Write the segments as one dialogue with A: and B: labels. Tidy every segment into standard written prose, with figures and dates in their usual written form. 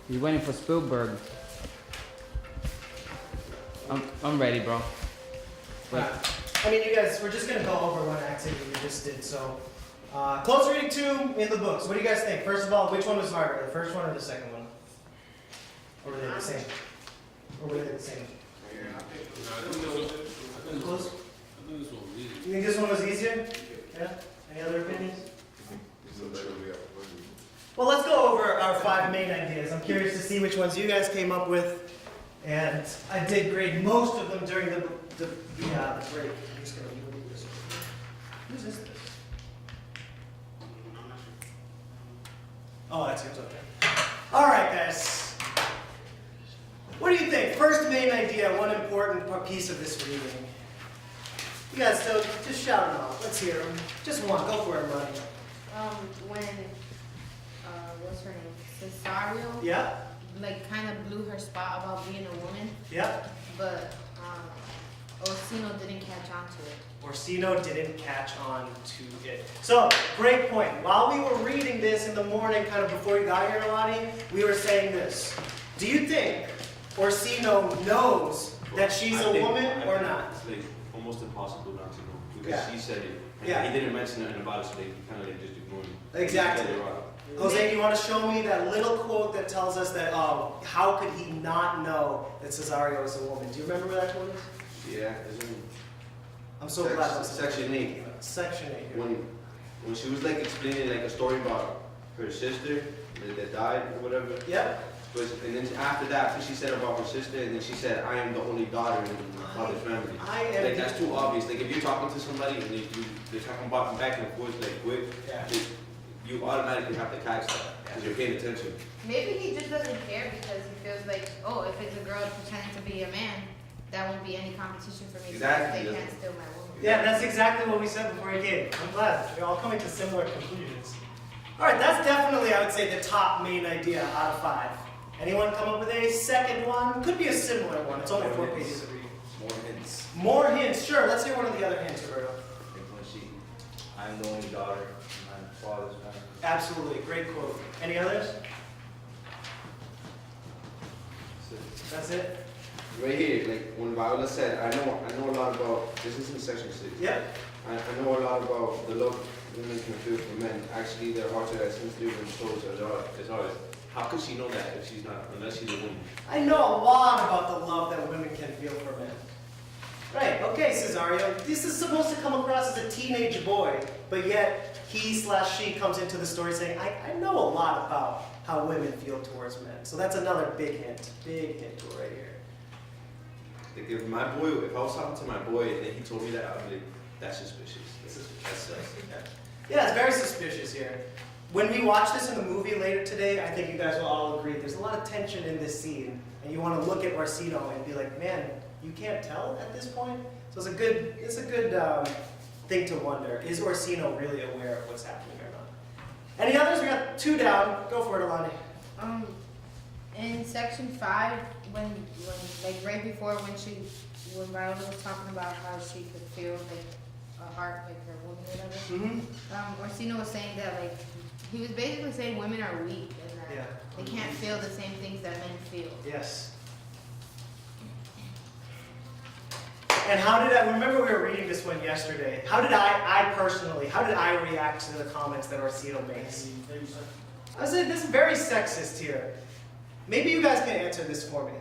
A: He's waiting for Spielberg. I'm ready, bro. Wait.
B: I mean, you guys, we're just gonna go over one activity we just did. So, close reading 2 in the books. What do you guys think? First of all, which one was harder, the first one or the second one? Or were they the same? Or were they the same? Close? You think this one was easier? Yeah? Any other opinions? Well, let's go over our 5 main ideas. I'm curious to see which ones you guys came up with. And I did grade most of them during the break. I'm just going to move this. Who's this? Oh, that's yours. Okay. All right, guys. What do you think? First main idea, one important piece of this reading. You guys, so just shout them out. Let's hear them. Just one. Go for it, buddy.
C: When what's her name? Cesario.
B: Yeah.
C: Like kind of blew her spot about being a woman.
B: Yeah.
C: But Orsino didn't catch on to it.
B: Orsino didn't catch on to it. So, great point. While we were reading this in the morning, kind of before you got here, Alani, we were saying this. Do you think Orsino knows that she's a woman or not?
D: It's like almost impossible not to know because
B: Yeah.
D: she said it. And
B: Yeah.
D: he didn't mention nothing about it, so they kind of like just ignored it.
B: Exactly. Jose, do you want to show me that little quote that tells us that, how could he not know that Cesario is a woman? Do you remember where that quote is?
D: Yeah, isn't
B: I'm so glad that's
D: Section 8.
B: Section 8. Here.
D: When she was like explaining like a story about her sister that died or whatever.
B: Yep.
D: And then after that, she said about her sister, and then she said, "I am the only daughter in my father's family." Like that's too obvious. Like if you're talking to somebody and they're talking about back and forth like quick,
B: Yeah.
D: you automatically have to catch that because you're paying attention.
C: Maybe he just doesn't care because he feels like, oh, if it's a girl pretending to be a man, that won't be any competition for me.
D: Exactly.
C: Because they can't steal my woman.
B: Yeah, that's exactly what we said before you came. I'm glad. We're all coming to similar conclusions. All right, that's definitely, I would say, the top main idea out of 5. Anyone come up with a second one? Could be a similar one. It's only 4 pages of reading.
D: More hints.
B: More hints. Sure, let's hear one of the other hints, Roberto.
E: Like when I'm the only daughter in my father's family.
B: Absolutely. Great quote. Any others? That's it?
D: Right here, like when Viola said, I know a lot about, this is in section 6.
B: Yep.
D: I know a lot about the love women can feel for men. Actually, their hearts are as sensitive and souls as ours. How could she know that if she's not, unless she's a woman?
B: I know a lot about the love that women can feel for men. Right, okay, Cesario. This is supposed to come across as a teenage boy, but yet he/she comes into the story saying, I know a lot about how women feel towards men. So that's another big hint. Big hint right here.
D: Like if I was talking to my boy and then he told me that, I'd be like, that's suspicious. That's
B: Yeah, it's very suspicious here. When we watch this in the movie later today, I think you guys will all agree there's a lot of tension in this scene, and you want to look at Orsino and be like, man, you can't tell at this point. So it's a good thing to wonder: is Orsino really aware of what's happening or not? Any others? We got 2 down. Go for it, Alani.
C: In section 5, when like right before when Viola was talking about how she could feel like a heart, like her woman or whatever.
B: Mm-hmm.
C: Orsino was saying that like he was basically saying women are weak and that they can't feel the same things that men feel.
B: Yes. And how did I remember we were reading this one yesterday? How did I react to the comments that Orsino makes? I said, this is very sexist here. Maybe you guys can answer this for me.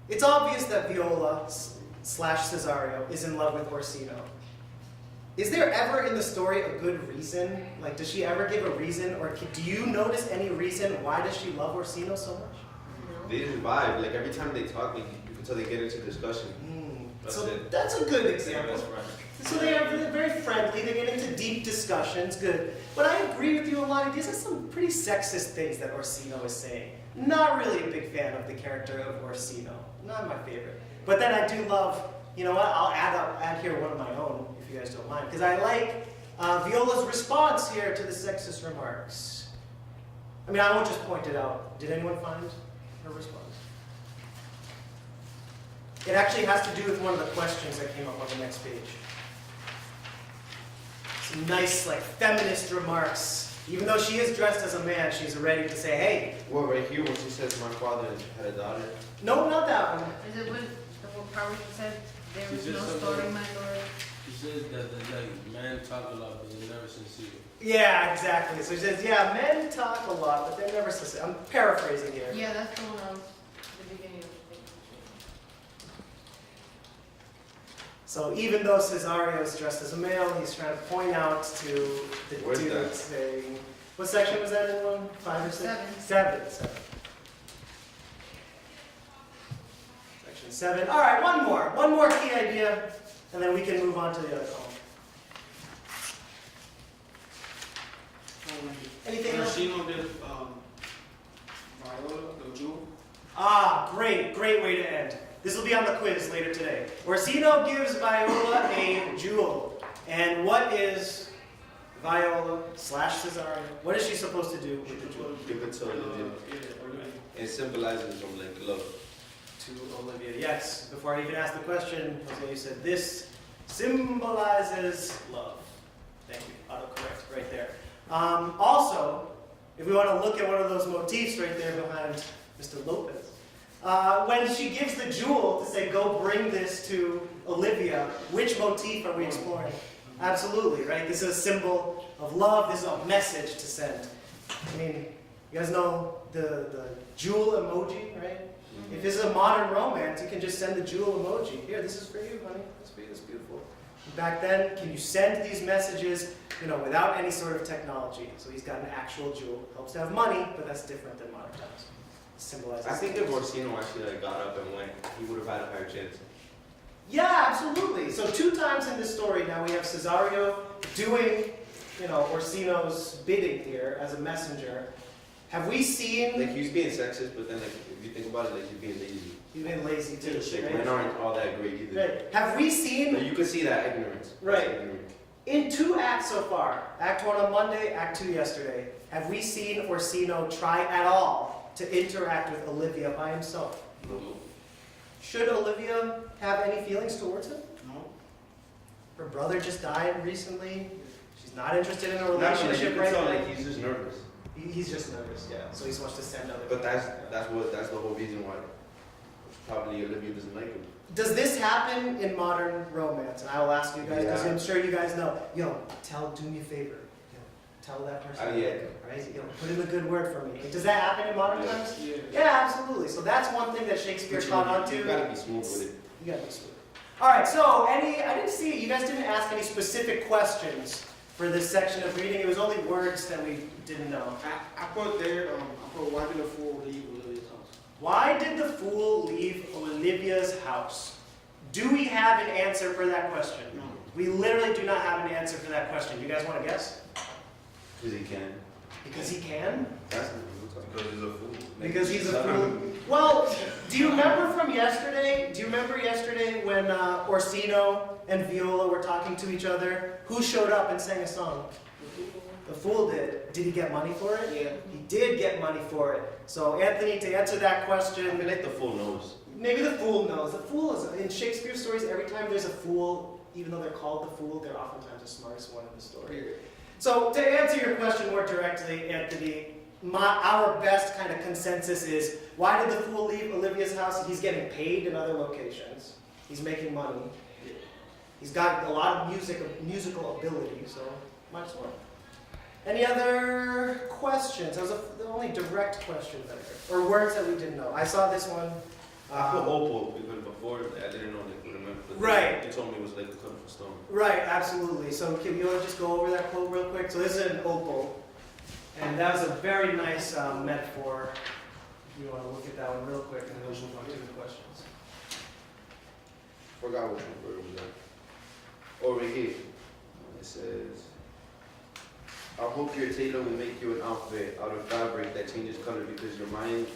B: It's obvious that Viola/Cesario is in love with Orsino. Is there ever in the story a good reason? Like, does she ever give a reason? Or do you notice any reason why does she love Orsino so much?
D: They just vibe. Like every time they talk, you can tell they get into discussion. That's
B: a good example. So they are very friendly, they get into deep discussions, good. But I agree with you a lot. These are some pretty sexist things that Orsino is saying. Not really a big fan of the character of Orsino. Not my favorite. But then I do love, you know what, I'll add here one of my own, if you guys don't mind. Because I like Viola's response here to the sexist remarks. I mean, I won't just point it out. Did anyone find her response? It actually has to do with one of the questions that came up on the next page. Some nice, like, feminist remarks Even though she is dressed as a man, she's ready to say, hey.
D: Well, right here when she says my father had a daughter.
B: No, not that one.
C: Is it what part where she said there
F: She
C: was
F: said
C: no
F: something
C: story,
F: like-
C: my lord?
F: She says that men talk a lot, but they're never sincere.
B: Yeah, exactly. So she says, yeah, men talk a lot, but they're never sincere. I'm paraphrasing here.
C: Yeah, that's the one the beginning of the thing.
B: So even though Cesario is dressed as a male, he's trying to point out to the
D: Where's
B: dude
D: that?
B: saying, what section was that in? 5 or 6?
C: Seven.
B: 7. Section 7. All right, one more key idea, and then we can move on to the other column. Anything else?
G: Orsino did Viola, the jewel.
B: Ah, great way to end. This will be on the quiz later today. Orsino gives Viola a jewel. And what is Viola / Cesario? What is she supposed to do with the jewel?
D: Give it to Olivia. It symbolizes like love.
B: To Olivia, yes. Before I even asked the question, Jose, you said this symbolizes love. Thank you. Autocorrect right there. Also, if we want to look at one of those motifs right there behind Mr. Lopez, when she gives the jewel to say, go bring this to Olivia, which motif are we exploring? Absolutely, right? This is a symbol of love. This is a message to send. I mean, you guys know the jewel emoji, right? If this is a modern romance, you can just send the jewel emoji. Here, this is for you, honey. This is for you. It's beautiful. Back then, can you send these messages, without any sort of technology? So he's got an actual jewel. Helps to have money, but that's different than modern times. Symbolizes.
D: I think if Orsino actually got up and went, he would have had a higher chance.
B: Yeah, absolutely. So 2 times in this story now we have Cesario doing, Orsino's bidding here as a messenger. Have we seen?
D: Like he was being sexist, but then like if you think about it, like he's being lazy.
B: He's been lazy too.
D: Like
B: Right?
D: men aren't all that great either.
B: Right. Have we seen?
D: But you can see that ignorance.
B: Right.
D: That's ignorance.
B: In 2 acts so far, Act 1 on Monday, Act 2 yesterday, have we seen Orsino try at all to interact with Olivia by himself?
D: No.
B: Should Olivia have any feelings towards him?
G: No.
B: Her brother just died recently. She's not interested in a
D: Not like you
B: relationship
D: can
B: right
D: tell,
B: now.
D: like he's just nervous.
B: He's just nervous, yeah. So he wants to send other.
D: But that's the whole reason why. Probably Olivia doesn't like him.
B: Does this happen in modern romance? And I will ask you guys, because
D: Yeah.
B: I'm sure you guys know. Do me a favor. Tell that person.
D: Yeah.
B: Right? Put in a good word for me. Does that happen in modern times?
G: Yeah.
B: Yeah, absolutely. So that's one thing that Shakespeare caught on to.
D: You gotta be smooth with it.
B: You gotta be smooth. All right. So I didn't see. You guys didn't ask any specific questions for this section of reading. It was only words that we didn't know.
G: I put there, why did the fool leave Olivia's house?
B: Why did the fool leave Olivia's house? Do we have an answer for that question?
G: No.
B: We literally do not have an answer for that question. You guys want to guess?
D: Because he can.
B: Because he can?
D: That's
E: Because he's a fool.
B: Because he's a fool. Well, do you remember from yesterday? Do you remember yesterday when Orsino and Viola were talking to each other? Who showed up and sang a song? The fool did. Did he get money for it?
G: Yeah.
B: He did get money for it. So Anthony, to answer that
D: I
B: question,
D: feel like the fool knows.
B: maybe the fool knows. The fool is, in Shakespeare stories, every time there's a fool, even though they're called the fool, they're oftentimes the smartest one in the story. So to answer your question more directly, Anthony, our best kind of consensus is, why did the fool leave Olivia's house? He's getting paid in other locations. He's making money. He's got a lot of musical ability, so might as well. Any other questions? That was the only direct question there. Or words that we didn't know. I saw this one.
D: I put opal because before I didn't know they would remember. But
B: Right.
D: They told me it was like a colorful stone.
B: Right, absolutely. So can you just go over that quote real quick? So this is an opal. And that was a very nice metaphor. If you want to look at that one real quick, and then we'll move on to the questions.
D: Forgot which word was that. Over here. It says, I hope your tailor will make you an outfit out of fabric that changes color because your mind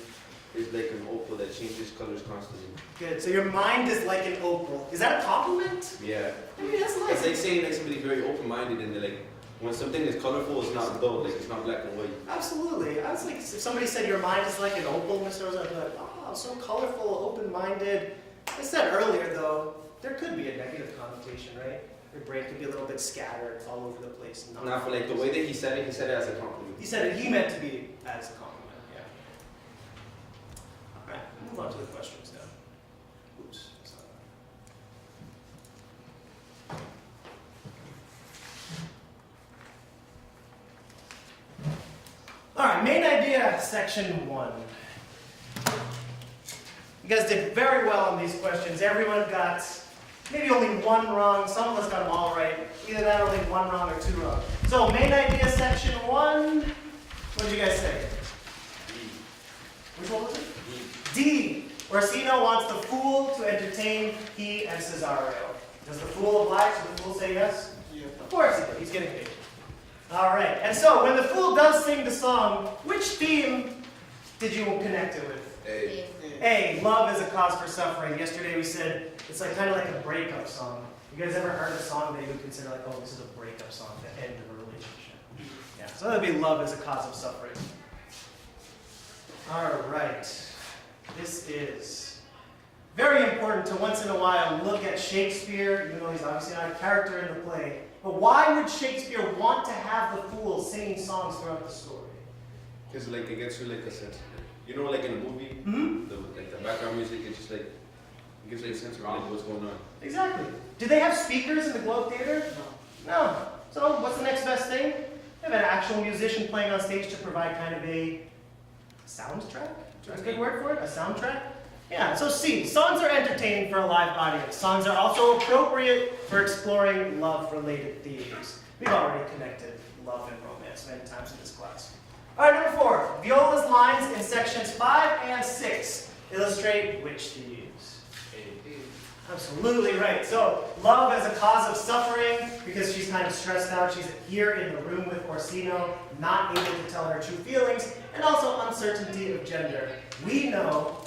D: is like an opal that changes colors constantly.
B: Good. So your mind is like an opal. Is that a compliment?
D: Yeah.
B: I mean, that's
D: It's
B: nice.
D: like saying like somebody's very open-minded and they're like, when something is colorful, it's not dull, like it's not black and white.
B: Absolutely. I was like, if somebody said your mind is like an opal, Mr. Rose, I'd be like, oh, so colorful, open-minded. I said earlier, though, there could be a negative connotation, right? Your brain could be a little bit scattered all over the place. And
D: Now, for like the way that he said it as a compliment.
B: He said it, he meant to be as a compliment, yeah. All right, move on to the questions now. Oops. Sorry. All right, main idea, section 1. You guys did very well on these questions. Everyone got maybe only one wrong. Some of us got them all right. Either that or only one wrong or two wrong. So main idea, section 1. What did you guys say? Which one was it? D. Orsino wants the fool to entertain he and Cesario. Does the fool oblige? Does the fool say yes?
G: Yeah.
B: Of course he did. He's getting paid. All right. And so when the fool does sing the song, which theme did you connect it with?
D: Hey.
B: A. Love is a cause for suffering. Yesterday we said it's like kind of like a breakup song. You guys ever heard a song that you would consider like, oh, this is a breakup song, the end of a relationship? Yeah. So that would be love is a cause of suffering. All right. This is very important to once in a while look at Shakespeare, even though he's obviously not a character in the play. But why would Shakespeare want to have the fool singing songs throughout the story?
D: Because like it gets you like a sense. You know, like in a movie, the background music, it's just like it gives you a sense of like what's going on.
B: Exactly. Did they have speakers in the Globe Theater? No. So what's the next best thing? They have an actual musician playing on stage to provide kind of a soundtrack? That's a good word for it? A soundtrack? Yeah, so C, songs are entertaining for a live audience. Songs are also appropriate for exploring love-related themes. We've already connected love and romance many times in this class. All right, number 4. Viola's lines in sections 5 and 6 illustrate which themes? Absolutely right. So, love as a cause of suffering because she's kind of stressed out. She's here in the room with Orsino, not able to tell her true feelings, and also uncertainty of gender. We know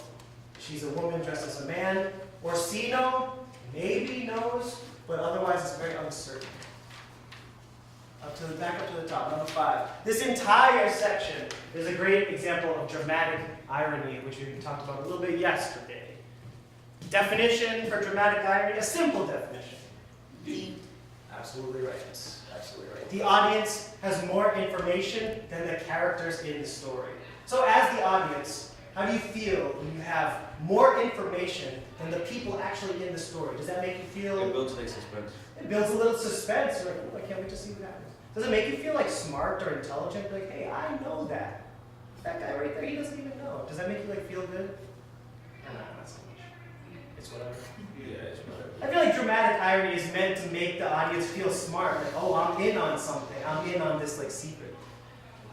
B: she's a woman dressed as a man. Orsino maybe knows, but otherwise it's very uncertain. Back up to the top, number 5. This entire section is a great example of dramatic irony, which we talked about a little bit yesterday. Definition for dramatic irony, a simple definition.
C: D.
B: Absolutely right. Absolutely right. The audience has more information than the characters in the story. So as the audience, how do you feel when you have more information than the people actually in the story? Does that make you feel...
E: It builds like suspense.
B: It builds a little suspense. You're like, oh, I can't wait to see what happens. Does it make you feel like smart or intelligent? Like, hey, I know that. That guy right there, he doesn't even know. Does that make you like feel good? Nah, not so much. It's whatever.
E: Yeah, it's whatever.
B: I feel like dramatic irony is meant to make the audience feel smart. Like, oh, I'm in on something. I'm in on this like secret.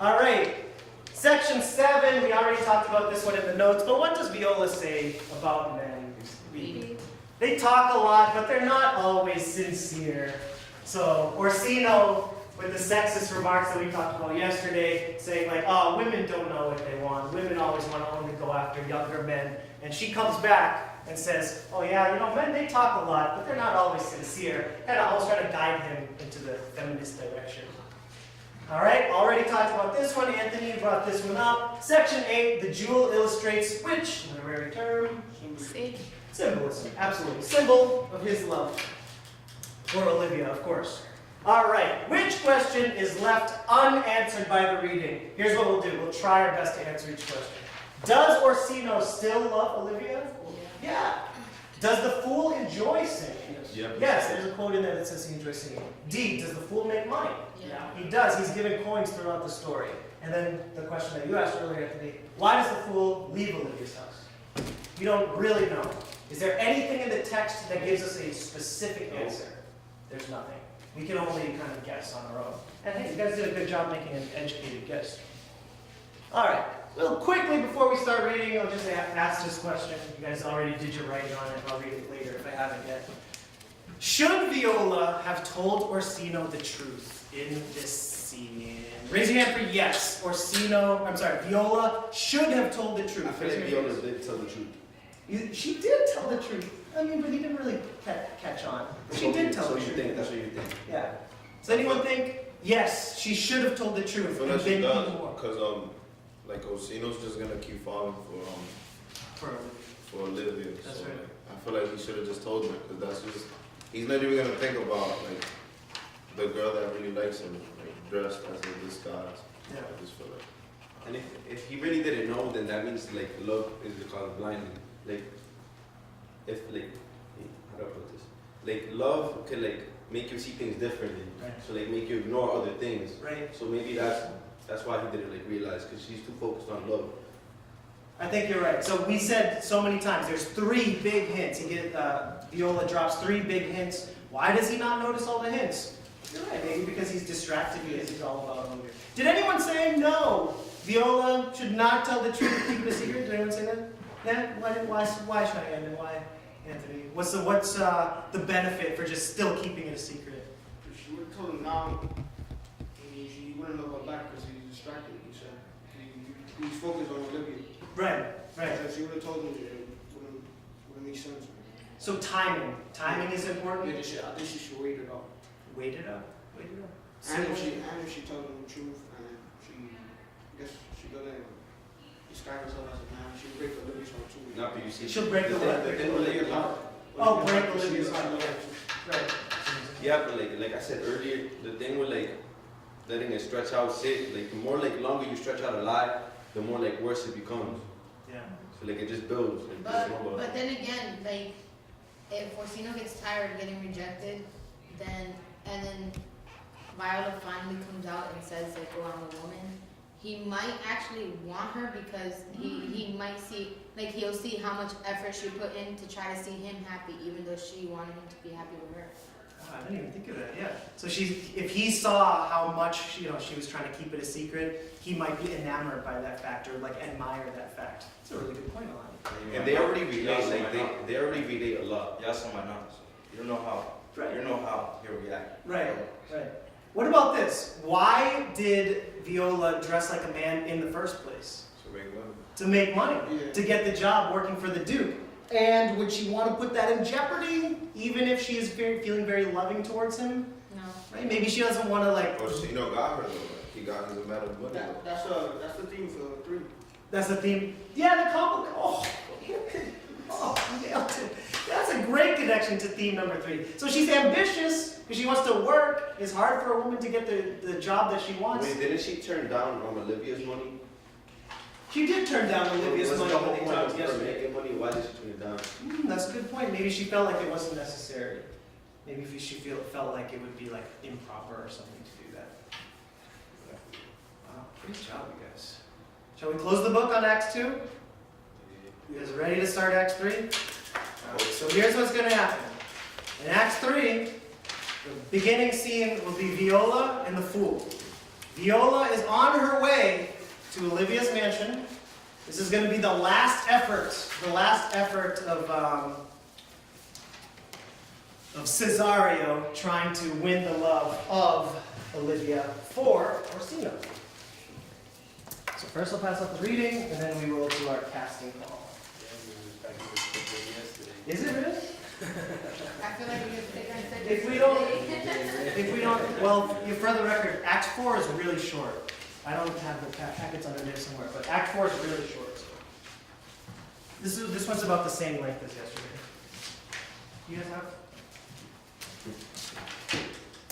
B: All right. Section 7, we already talked about this one in the notes, but what does Viola say about men reading? They talk a lot, but they're not always sincere. So, Orsino, with the sexist remarks that we talked about yesterday, saying like, oh, women don't know what they want. Women always want to only go after younger men. And she comes back and says, oh yeah, you know, men, they talk a lot, but they're not always sincere. And I was trying to guide him into the feminist direction. All right, already talked about this one. Anthony brought this one up. Section 8, the jewel illustrates which literary term?
C: C.
B: Symbolism, absolutely. Symbol of his love. For Olivia, of course. All right, which question is left unanswered by the reading? Here's what we'll do. We'll try our best to answer each question. Does Orsino still love Olivia? Yeah. Does the fool enjoy singing?
E: Yep.
B: Yes, there's a quote in there that says he enjoys singing. D, does the fool make money?
C: Yeah.
B: He does. He's giving coins throughout the story. And then the question that you asked earlier, Anthony, why does the fool leave Olivia's house? We don't really know. Is there anything in the text that gives us a specific answer? There's nothing. We can only kind of guess on our own. And hey, you guys did a good job making an educated guess. All right. Well, quickly before we start reading, I'll just ask this question. You guys already did your writing on it. I'll read it later if I haven't yet. Should Viola have told Orsino the truth in this scene? Raise your hand for yes. Viola should have told the truth.
D: I feel like Viola did tell the truth.
B: She did tell the truth. I mean, but he didn't really catch on. She did tell the truth.
D: That's what you think.
B: Yeah. Does anyone think, yes, she should have told the truth?
H: I feel like
B: and
H: she
B: been
H: does,
B: even more?
H: because like Orsino's just gonna keep falling
B: For
H: for Olivia.
B: That's
H: so
B: right.
H: like, I feel like he should have just told her, because that's just he's not even gonna think about like the girl that really likes him, like dressed as a disguise.
B: Yeah.
H: I just feel like.
D: And if he really didn't know, then that means like love is the cause of blinding. Like, if like, how do I put this? Like love can like make you see things differently.
B: Right.
D: So like make you ignore other things.
B: Right.
D: So maybe that's why he didn't like realize, because she's too focused on love.
B: I think you're right. So we said so many times, there's 3 big hints. Viola drops 3 big hints. Why does he not notice all the hints? You're right, maybe because he's distracted because he's all about hunger. Did anyone say no? Viola should not tell the truth and keep it a secret? Did anyone say that? Yeah? Why Cheyenne and why Anthony? What's the benefit for just still keeping it a secret?
G: If she would have told him now, he wouldn't know about back because he's distracted. He said he's focused on Olivia.
B: Right, right.
G: So if she would have told him, it wouldn't make sense.
B: So timing. Timing is important.
G: I think she should wait it out.
B: Wait it up. Wait it up.
G: And if she told him the truth, and I guess she doesn't describe herself as a man, she would break Olivia's heart too.
D: Not that you see.
B: She'll break the what?
D: The thing with like,
B: Oh, break Olivia's heart. Right.
D: yeah, but like I said earlier, the thing with like letting it stretch out, like the more like longer you stretch out a lie, the more like worse it becomes.
B: Yeah.
D: So like it just builds. Like,
C: But,
D: snowballs.
C: but then again, like, if Orsino gets tired of getting rejected, then Viola finally comes out and says, like, oh, I'm a woman, he might actually want her because he might see, like, he'll see how much effort she put in to try to see him happy, even though she wanted him to be happy with her.
B: Oh, I didn't even think of that. Yeah. So if he saw how much she was trying to keep it a secret, he might be enamored by that fact or like admire that fact. That's a really good point, Alani.
D: And they already relate, like they already relate a lot.
E: Yes, I might not. You don't know how.
B: Right.
E: You don't know how he'll react.
B: Right. Right. What about this? Why did Viola dress like a man in the first place?
H: So make money.
B: To make money,
G: Yeah.
B: to get the job working for the Duke. And would she want to put that in jeopardy, even if she is feeling very loving towards him?
C: No.
B: Right? Maybe she doesn't want to like.
H: Orsino got her though. Like, he got his amount of money. Though.
G: That's the theme for 3.
B: That's the theme. Yeah, the comic. Oh, nailed it. That's a great connection to theme number 3. So she's ambitious because she wants to work. It's hard for a woman to get the job that she wants.
D: Wait, didn't she turn down Olivia's money?
B: She did turn down Olivia's
D: Wasn't
B: money
D: the
B: when
D: whole
B: they
D: point
B: talked
D: of her
B: yesterday.
D: making money? Why did she turn it down?
B: That's a good point. Maybe she felt like it wasn't necessary. Maybe if she felt like it would be like improper or something to do that. Wow, great job, you guys. Shall we close the book on Acts 2? You guys ready to start Acts 3? So here's what's going to happen. In Acts 3, the beginning scene will be Viola and the fool. Viola is on her way to Olivia's mansion. This is going to be the last effort of Cesario trying to win the love of Olivia for Orsino. So first I'll pass out the reading, and then we will do our casting call. Is it really?
C: I feel like we could take our second.
B: If we don't, well, for the record, Act 4 is really short. I don't have the packets under there somewhere, but Act 4 is really short. So. This one's about the same length as yesterday. You guys have?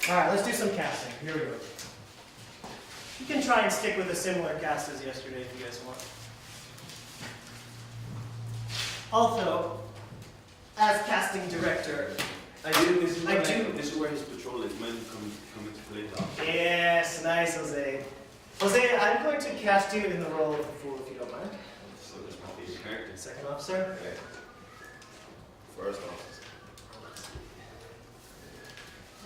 B: All right, let's do some casting. Here we go. You can try and stick with a similar cast as yesterday if you guys want. Also, as casting director,
D: This is where his patrol is meant to come into play.
B: Yes, nice, Jose. Jose, I'm going to cast you in the role of the fool, if you don't mind.
D: So that's my favorite character.
B: Second officer.
H: Okay. First officer.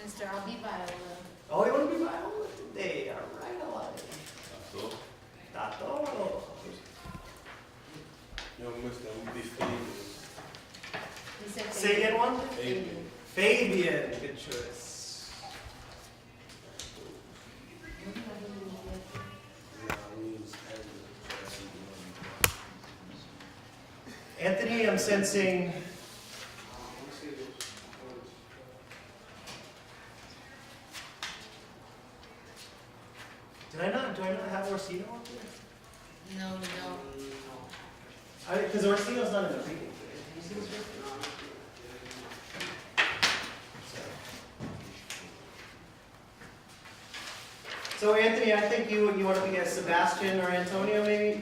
C: Mr. I'll be Viola.
B: Oh, you want to be Viola today? All right, I like it.
D: So,
B: Tato.
F: Yo, mister, I'm gonna be famous.
C: He said
B: Say again one?
F: Fabian.
B: Fabian. Good choice.
F: Nah, we was
B: Anthony, I'm sensing. Do I not have Orsino up there?
C: No.
B: Because Orsino's not in the reading today. Can you see this real quick? So So Anthony, I think you want to be as Sebastian or Antonio maybe?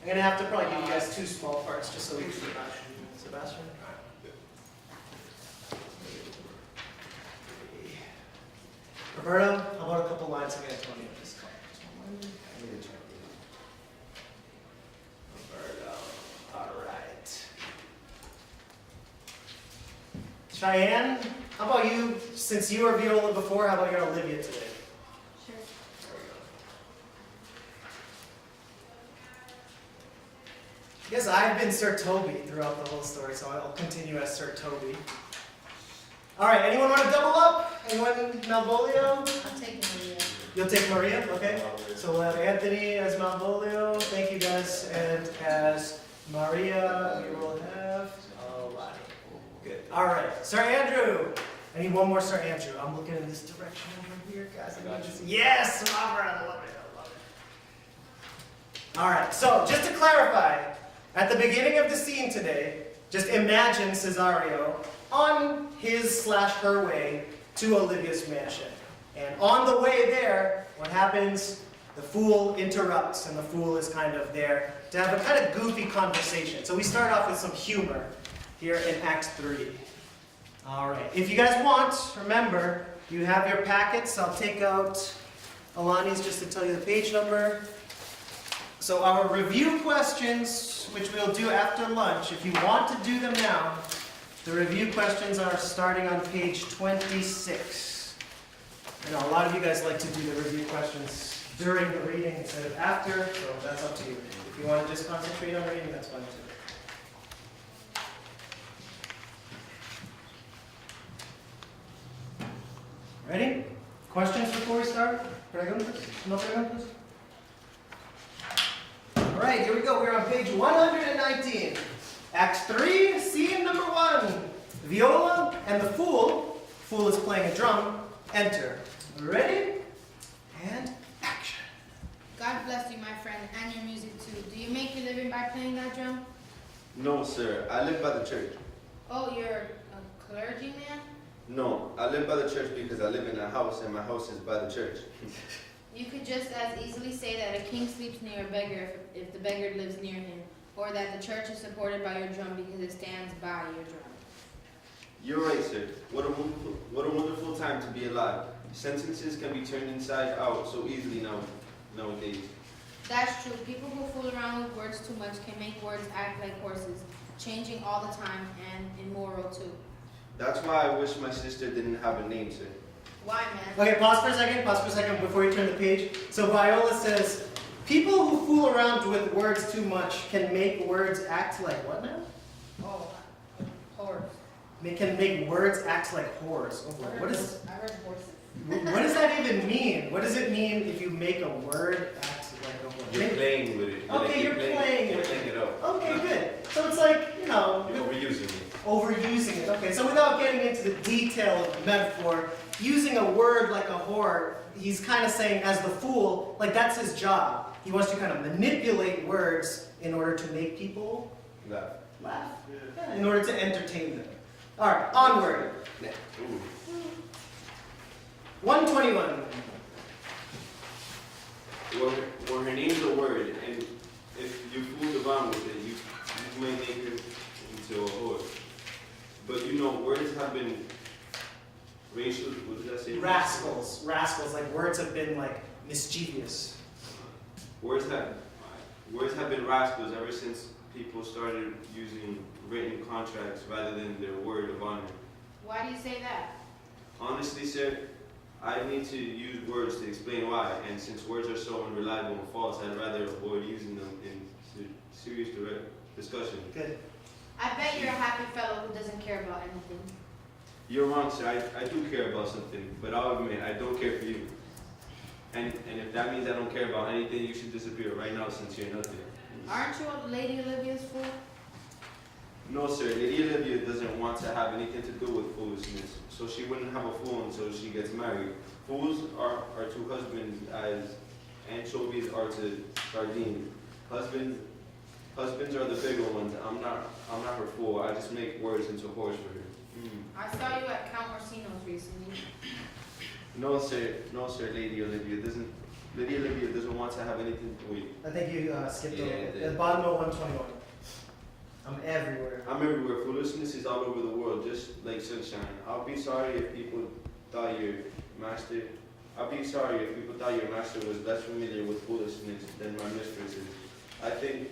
B: I'm gonna have to probably give you guys 2 small parts just so we can see Sebastian. Roberto, how about a couple lines of Antonio? Just call Roberto. Alright. Cheyenne, how about you? Since you were Viola before, how about you're Olivia today?
C: Sure.
B: I guess I've been Sir Toby throughout the whole story, so I'll continue as Sir Toby. Alright, anyone want to double up? Anyone Malvolio?
C: I'm taking Maria.
B: You'll take Maria, okay? So we'll have Anthony as Malvolio, thank you guys, and as Maria, we will have Alani. Good. Alright, Sir Andrew. I need one more Sir Andrew. I'm looking in this direction over here, guys. I need to see. Yes, Robert, I love it, I love it. Alright, so just to clarify, at the beginning of the scene today, just imagine Cesario on his/her way to Olivia's mansion. And on the way there, what happens? The fool interrupts, and the fool is kind of there to have a kind of goofy conversation. So we start off with some humor here in Act 3. Alright, if you guys want, remember, you have your packets. I'll take out Alani's just to tell you the page number. So our review questions, which we'll do after lunch, if you want to do them now, the review questions are starting on page 26. I know a lot of you guys like to do the review questions during the reading instead of after, so that's up to you. If you want to just concentrate on reading, that's fine too. Ready? Questions before we start? Preguntas? No preguntas? Alright, here we go. We're on page 119. Act 3, scene number 1. Viola and the fool is playing a drum, enter. Ready? And action.
C: God bless you, my friend, and your music too. Do you make your living by playing that drum?
D: No, sir. I live by the church.
C: Oh, you're a clergyman?
D: No, I live by the church because I live in a house and my house is by the church.
C: You could just as easily say that a king sleeps near a beggar if the beggar lives near him, or that the church is supported by your drum because it stands by your drum.
D: You're right, sir. What a wonderful time to be alive. Sentences can be turned inside out so easily nowadays.
C: That's true. People who fool around with words too much can make words act like horses, changing all the time and immoral too.
D: That's why I wish my sister didn't have a name, sir.
C: Why, man?
B: Okay, pause for a second before you turn the page. So Viola says, people who fool around with words too much can make words act like what now?
C: Oh, horse.
B: They can make words act like whores. Oh, boy.
C: I heard horses.
B: What does that even mean? What does it mean if you make a word act like a whore?
D: You're playing with it.
B: Okay, you're playing
D: You're
B: with
D: playing it out.
B: Okay, good. So it's like, you know,
D: You're overusing it.
B: overusing it. Okay, so without getting into the detail of the metaphor, using a word like a whore, he's kind of saying as the fool, like that's his job. He wants to kind of manipulate words in order to make people
D: Laugh.
B: laugh. Yeah, in order to entertain them. All right, onward.
D: Ooh.
B: 121.
D: Well, her name's a word, and if you fool around with it, you may make her into a whore. But you know, words have been racial. What did I say?
B: Rascals. Rascals. Like words have been like mischievous.
D: Words have been rascals ever since people started using written contracts rather than their word of honor.
C: Why do you say that?
D: Honestly, sir, I need to use words to explain why, and since words are so unreliable and false, I'd rather avoid using them in serious direct discussion.
B: Good.
C: I bet you're a happy fellow who doesn't care about anything.
D: You're wrong, sir. I do care about something, but I'll admit, I don't care for you. And if that means I don't care about anything, you should disappear right now since you're nothing.
C: Aren't you Lady Olivia's fool?
D: No, sir. Lady Olivia doesn't want to have anything to do with foolishness, so she wouldn't have a fool until she gets married. Fools are to husbands as anchovies are to sardines. Husbands are the bigger ones. I'm not her fool. I just make words into horse for her.
C: I saw you at Count Orsino's recently.
D: No, sir. No, sir. Lady Olivia doesn't want to have anything to do.
B: I think you skipped
D: Yeah,
B: over
D: I
B: it.
D: did.
B: At the bottom of 121. I'm everywhere.
D: I'm everywhere. Foolishness is all over the world, just like sunshine. I'll be sorry if people thought your master. I'll be sorry if people thought your master was less familiar with foolishness than my mistress is. I think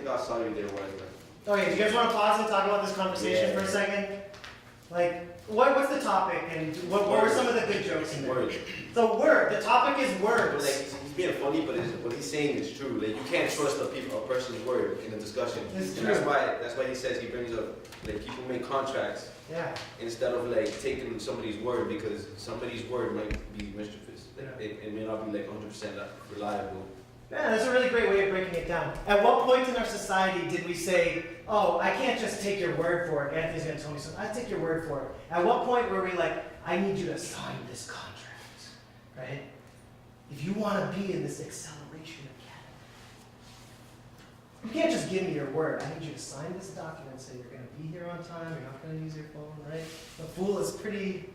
D: I'll saw you there, wise man.
B: Okay, do you guys want to pause and talk about this conversation
D: Yeah.
B: for a second? Like, what's the topic and what were some of the good jokes in there?
D: Word.
B: The word. The topic is
D: But
B: words.
D: like he's being funny, but what he's saying is true. Like you can't trust a person's word in a discussion.
B: It's
D: And
B: true.
D: that's why he says he brings up like people make contracts
B: Yeah.
D: instead of like taking somebody's word because somebody's word might be mischievous. Like,
B: Yeah.
D: it may not be like 100% reliable.
B: Yeah, that's a really great way of breaking it down. At what point in our society did we say, oh, I can't just take your word for it. Anthony's going to tell me something. I take your word for it. At what point were we like, I need you to sign this contract, right? If you want to be in this acceleration academy, you can't just give me your word. I need you to sign this document, say you're going to be here on time, you're not going to use your phone, right? The fool is pretty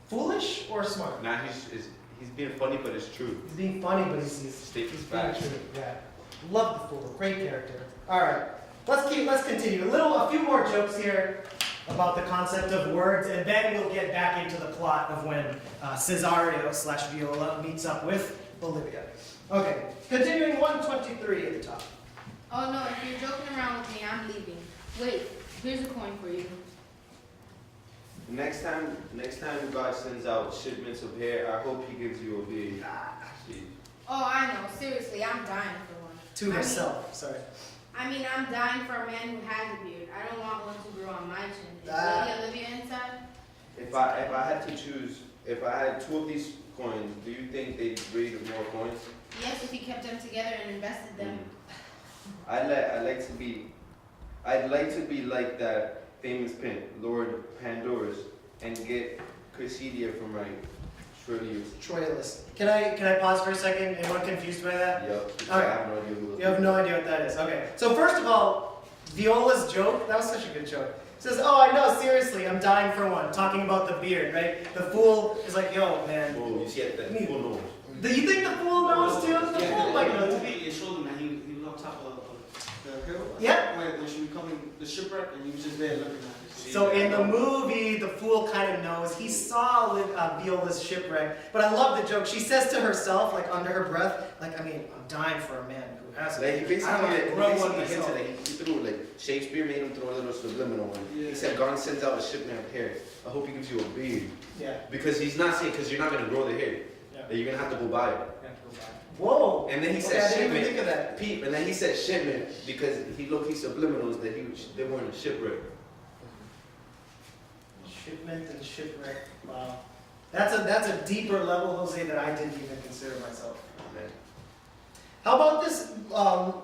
B: foolish or smart.
D: Now he's being funny, but it's true.
B: He's being funny, but he's
D: Statement
B: being
D: facts.
B: true. Yeah. Love the fool. Great character. All right. Let's continue. A few more jokes here about the concept of words, and then we'll get back into the plot of when Cesario/Viola meets up with Olivia. Okay. Continuing 123 at the top.
C: Oh no, if you're joking around with me, I'm leaving. Wait, here's a coin for you.
D: Next time God sends out shipments of hair, I hope He gives you a beard. See,
C: Oh, I know. Seriously, I'm dying for one.
B: To herself. Sorry.
C: I mean, I'm dying for a man who has a beard. I don't want one to grow on my chin. Is Lady Olivia inside?
D: if I had to choose, if I had 2 of these coins, do you think they'd breed more coins?
C: Yes, if he kept them together and invested them.
D: I'd like to be like that famous pimp, Lord Pandorus, and get Cressidia from my Shirley.
B: Troilus. Can I pause for a second? Anyone confused by that?
D: Yep.
B: All
D: I
B: right.
D: have no idea who.
B: You have no idea what that is. Okay. So first of all, Viola's joke, that was such a good joke. Says, oh, I know, seriously, I'm dying for one. Talking about the beard, right? The fool is like, yo, man.
D: Oh, you see it? That fool knows.
B: Do you think the fool knows too? The fool might know too.
G: It showed him that he was on top of the hill.
B: Yeah.
G: When she was coming the shipwreck, and he was just there looking at it.
B: So in the movie, the fool kind of knows. He saw Viola's shipwreck. But I love the joke. She says to herself, like under her breath, like, I mean, I'm dying for a man who has
D: Like he
B: it.
D: basically,
B: I don't
D: like,
B: grow
D: he
B: one
D: basically
B: myself.
D: hinted, like he threw, like Shakespeare made him throw a little subliminal one.
G: Yeah.
D: He said, God sends out a shipment of hair. I hope He gives you a beard.
B: Yeah.
D: Because He's not saying, because you're not going to grow the hair.
B: Yeah.
D: That you're going to have to go buy it.
B: Whoa.
D: And then he
B: Okay,
D: said
B: I didn't even
D: shipment.
B: think of that.
D: Peep, and then he said shipment because he subliminals that they weren't a shipwreck.
B: Shipment and shipwreck. Wow. That's a deeper level, Jose, that I didn't even consider myself.
D: Man.
B: How about this,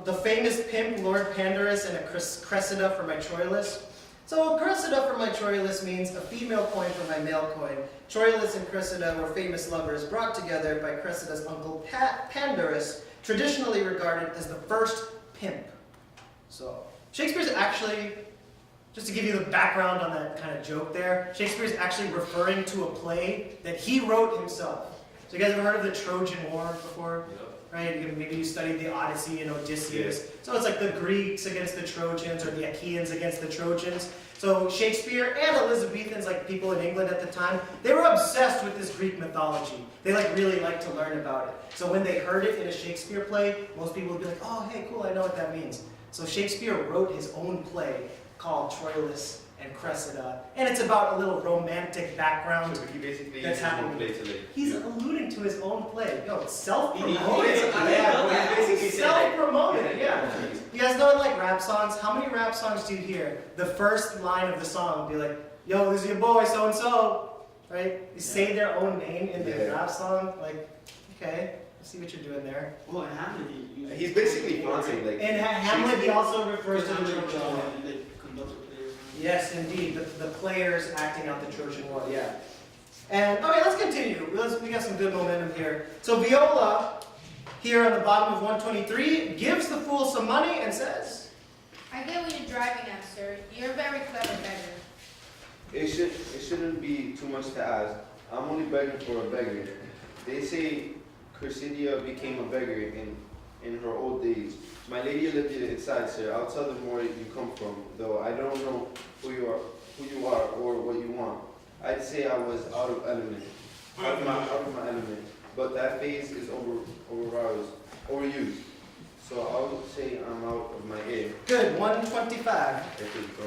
B: the famous pimp, Lord Pandorus, and a Cressida for my Troilus? So Cressida for my Troilus means a female coin for my male coin. Troilus and Cressida were famous lovers brought together by Cressida's uncle Pandorus, traditionally regarded as the first pimp. So Shakespeare's actually, just to give you the background on that kind of joke there, Shakespeare's actually referring to a play that he wrote himself. So you guys ever heard of the Trojan War before? Right? Maybe you studied the Odyssey and Odysseus.
D: Yeah.
B: So it's like the Greeks against the Trojans or the Achaeans against the Trojans. So Shakespeare and Elizabethans, like people in England at the time, they were obsessed with this Greek mythology. They really liked to learn about it. So when they heard it in a Shakespeare play, most people would be like, oh, hey, cool, I know what that means. So Shakespeare wrote his own play called Troilus and Cressida, and it's about a little romantic background.
D: So he basically
B: That's
D: uses his own
B: happening.
D: play to like.
B: He's alluding to his own play. Yo, it's self-promoted.
D: Yeah, basically said, like,
B: Self-promoted, yeah. You guys know in like rap songs, how many rap songs do you hear? The first line of the song be like, yo, this is your boy, so-and-so, right? You say their own name in the
D: Yeah.
B: rap song, like, okay, I see what you're doing there.
G: Well, in Hamlet,
D: He's basically flaunting like.
B: In Hamlet, he also refers to the
G: Trojan
B: Trojan War.
G: War, and they conducted players.
B: Yes, indeed. The players acting out the Trojan War, yeah. And, okay, let's continue. We got some good momentum here. So Viola, here on the bottom of 123, gives the fool some money and says,
C: I get what you're driving at, sir. You're a very clever beggar.
D: It shouldn't be too much to ask. I'm only begging for a beggar. They say Chrysidia became a beggar in her old days. My lady lived inside, sir. I'll tell them where you come from, though I don't know who you are or what you want. I'd say I was out of my element. But that phase is overused. So I would say I'm out of my air.
B: Good, 125.
D: I think, bro.